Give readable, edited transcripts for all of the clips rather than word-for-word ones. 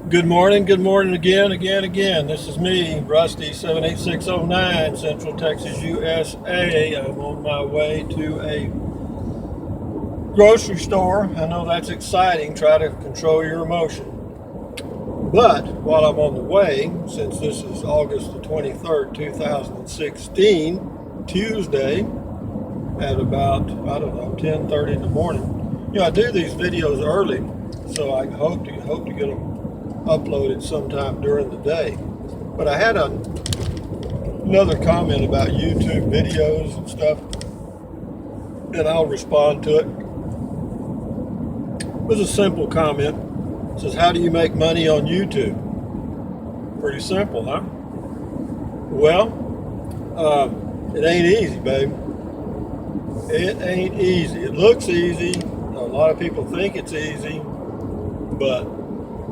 Good morning again. This is me, Rusty 78609, Central Texas, USA. I'm on my way to a grocery store. I know that's exciting. Try to control your emotion. But while I'm on the way, since this is August the 23rd, 2016, Tuesday, at about, I don't know, 10:30 in the morning. I do these videos early, so I hope to get them uploaded sometime during the day. But I had another comment about YouTube videos and stuff, and I'll respond to it. It was a simple comment. It says, how do you make money on YouTube? Pretty simple, huh? Well, it ain't easy, babe. It ain't easy. It looks easy. A lot of people think it's easy, but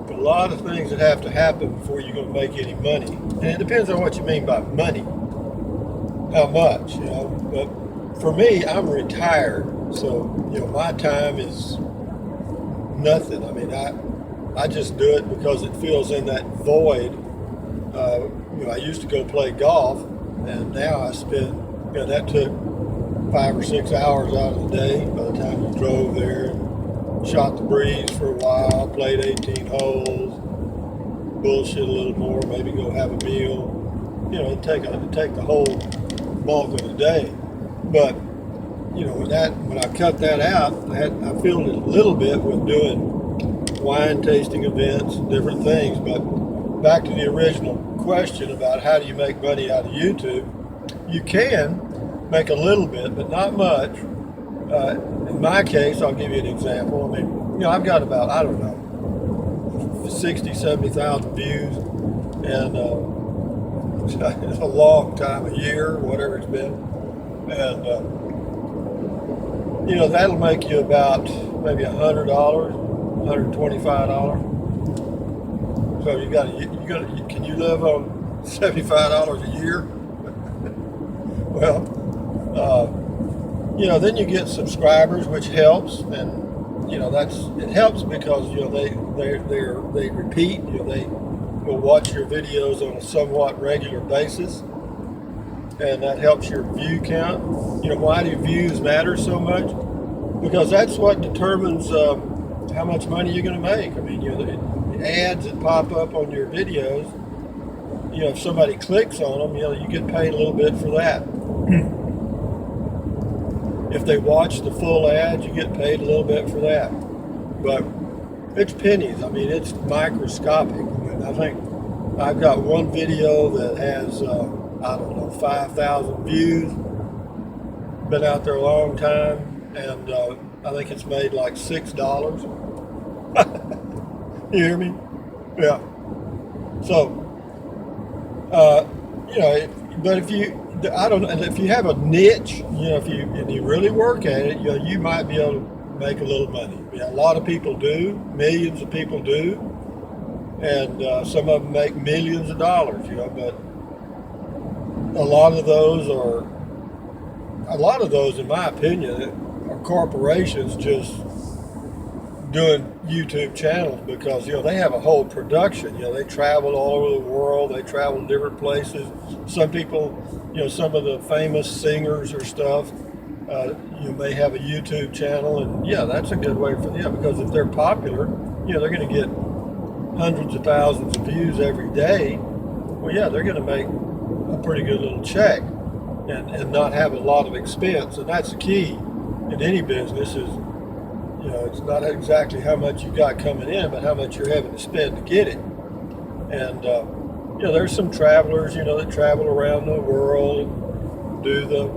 a lot of things that have to happen before you're going to make any money. And it depends on what you mean by money. How much, But for me, I'm retired, so, my time is nothing. I mean, I just do it because it fills in that void. I used to go play golf, and now I spend, that took 5 or 6 hours out of the day by the time you drove there. Shot the breeze for a while, played 18 holes, bullshit a little more, maybe go have a meal. It'd take the whole bulk of the day. But when I cut that out, I filled it a little bit with doing wine tasting events and different things. But back to the original question about how do you make money out of YouTube, you can make a little bit, but not much. In my case, I'll give you an example. I mean, I've got about, 60, 70,000 views, and it's a long time, a year, whatever it's been. And, that'll make you about maybe $100, $125. So can you live on $75 a year? Well, then you get subscribers, which helps, and it helps because they repeat. They will watch your videos on a somewhat regular basis, and that helps your view count. Why do views matter so much? Because that's what determines how much money you're going to make. I mean, the ads that pop up on your videos. If somebody clicks on them, you get paid a little bit for that. If they watch the full ad, you get paid a little bit for that. But it's pennies. I mean, it's microscopic. I mean, I think I've got one video that has, 5,000 views. Been out there a long time, and I think it's made like $6. You hear me? Yeah. So, but if you have a niche, if you really work at it, you might be able to make a little money. A lot of people do, millions of people do, and some of them make millions of dollars, but a lot of those, in my opinion, are corporations just doing YouTube channels because, they have a whole production. They travel all over the world. They travel to different places. Some people, some of the famous singers or stuff, you may have a YouTube channel, and that's a good way for them because if they're popular, they're going to get hundreds of thousands of views every day. Well, they're going to make a pretty good little check and not have a lot of expense. And that's the key in any business is, it's not exactly how much you got coming in, but how much you're having to spend to get it. And, there's some travelers, that travel around the world and do the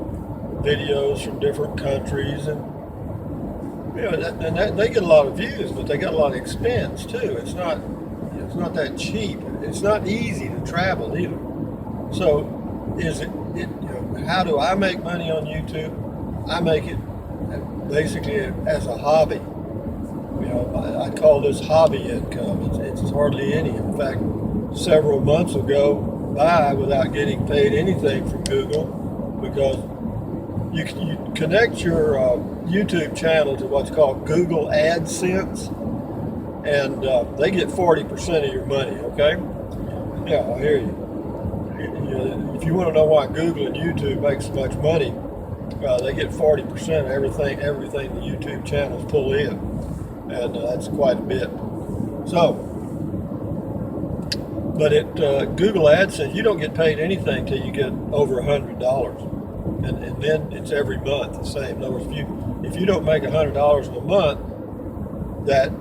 videos from different countries. And, they get a lot of views, but they got a lot of expense too. It's not that cheap. It's not easy to travel either. So how do I make money on YouTube? I make it basically as a hobby. I call this hobby income. It's hardly any. In fact, several months ago by without getting paid anything from Google because you connect your YouTube channel to what's called Google AdSense, and they get 40% of your money. Okay? Yeah, I hear you. If you want to know why Google and YouTube make so much money, they get 40% of everything the YouTube channels pull in, and that's quite a bit. So, but at Google AdSense, you don't get paid anything till you get over $100, and then it's every month the same. In other words, if you don't make $100 in a month, that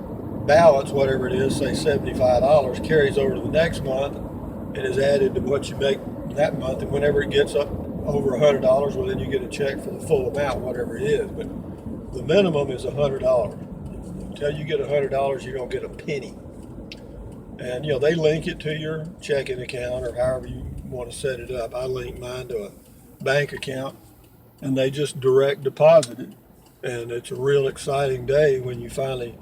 balance, whatever it is, say $75, carries over to the next month and is added to what you make that month. And whenever it gets up over $100, well, then you get a check for the full amount, whatever it is. But the minimum is $100. Until you get $100, you don't get a penny. And they link it to your checking account or however you want to set it up. I link mine to a bank account, and they just direct deposit it. And it's a real exciting day when you finally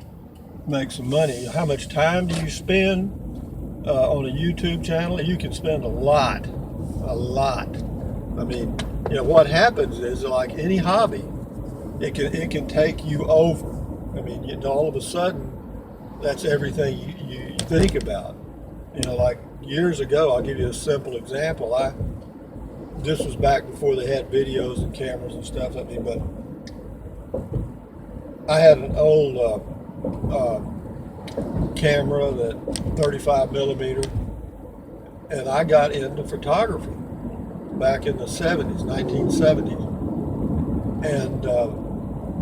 make some money. How much time do you spend on a YouTube channel? You can spend a lot. I mean, what happens is, like any hobby, it can take you over. I mean, all of a sudden, that's everything you think about. Like years ago, I'll give you a simple example. This was back before they had videos and cameras and stuff. I mean, but I had an old camera, that 35 millimeter, and I got into photography back in the 70s, 1970s. And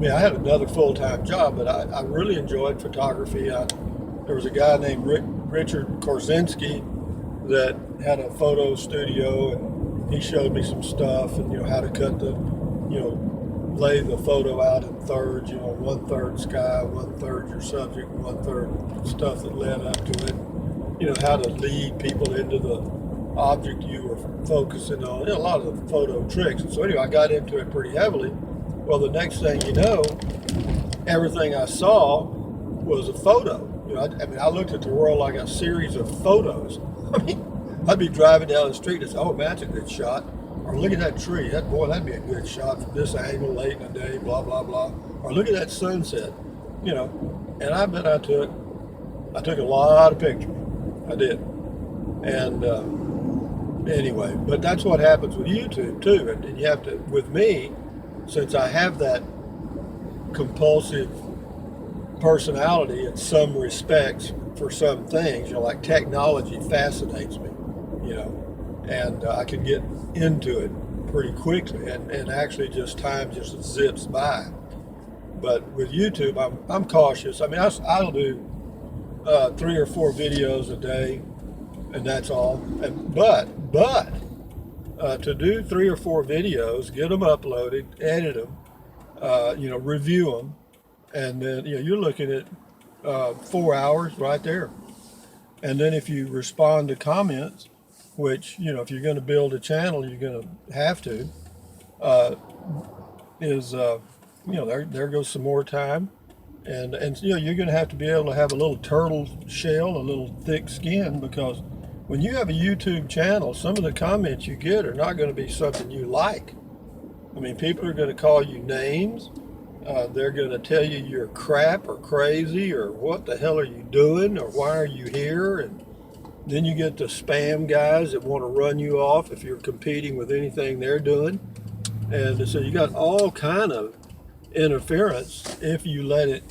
I had another full-time job, but I really enjoyed photography. There was a guy named Richard Korzinski that had a photo studio, and he showed me some stuff, and how to cut lay the photo out in thirds, 1/3 sky, 1/3 your subject, 1/3 stuff that led up to it, how to lead people into the object you were focusing on, a lot of the photo tricks. And so anyway, I got into it pretty heavily. Well, the next thing you know, everything I saw was a photo. I looked at the world like a series of photos. I'd be driving down the street and say, oh man, that's a good shot. Or look at that tree. That'd be a good shot from this angle late in the day, blah, blah, blah. Or look at that sunset, And I bet I took a lot of pictures. I did. And anyway, but that's what happens with YouTube too. And you have to, with me, since I have that compulsive personality in some respects for some things, like technology fascinates me, and I can get into it pretty quickly, and actually time just zips by. But with YouTube, I'm cautious. I mean, I'll do 3 or 4 videos a day, and that's all. But to do 3 or 4 videos, get them uploaded, edit them, review them, and then you're looking at 4 hours right there. And then if you respond to comments, which if you're going to build a channel, you're going to have to, there goes some more time, and you're going to have to be able to have a little turtle shell, a little thick skin, because when you have a YouTube channel, some of the comments you get are not going to be something you like. I mean, people are going to call you names. They're going to tell you you're crap or crazy or what the hell are you doing or why are you here? And then you get the spam guys that want to run you off if you're competing with anything they're doing. And so you got all kind of interference if you let it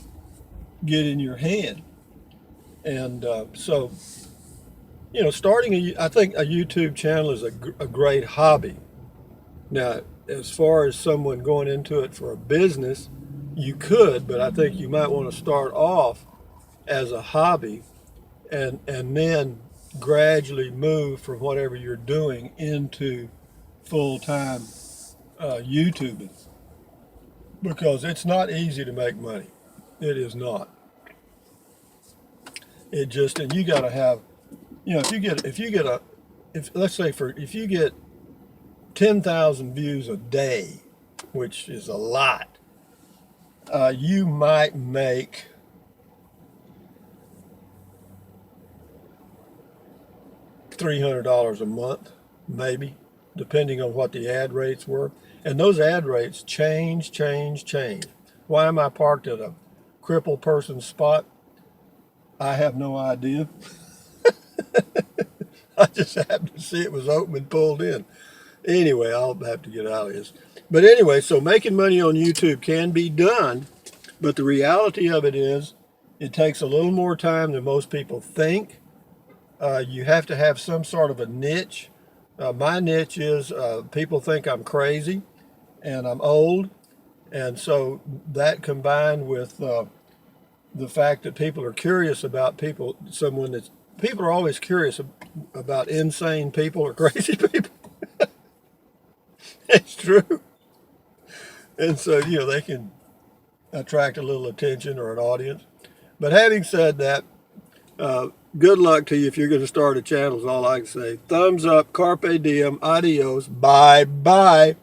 get in your hand. And so, I think a YouTube channel is a great hobby. Now, as far as someone going into it for a business, you could, but I think you might want to start off as a hobby and then gradually move from whatever you're doing into full-time YouTubing, because it's not easy to make money. It is not. And you got to have, if you get 10,000 views a day, which is a lot, you might make $300 a month, maybe, depending on what the ad rates were. And those ad rates change. Why am I parked at a crippled person's spot? I have no idea. I just happened to see it was open and pulled in. Anyway, I'll have to get out of this. But anyway, so making money on YouTube can be done, but the reality of it is it takes a little more time than most people think. You have to have some sort of a niche. My niche is people think I'm crazy and I'm old. And so that combined with the fact that people are curious about people are always curious about insane people or crazy people. It's true. And so, they can attract a little attention or an audience. But having said that, good luck to you if you're going to start a channel, is all I can say. Thumbs up, carpe diem, adios, bye bye.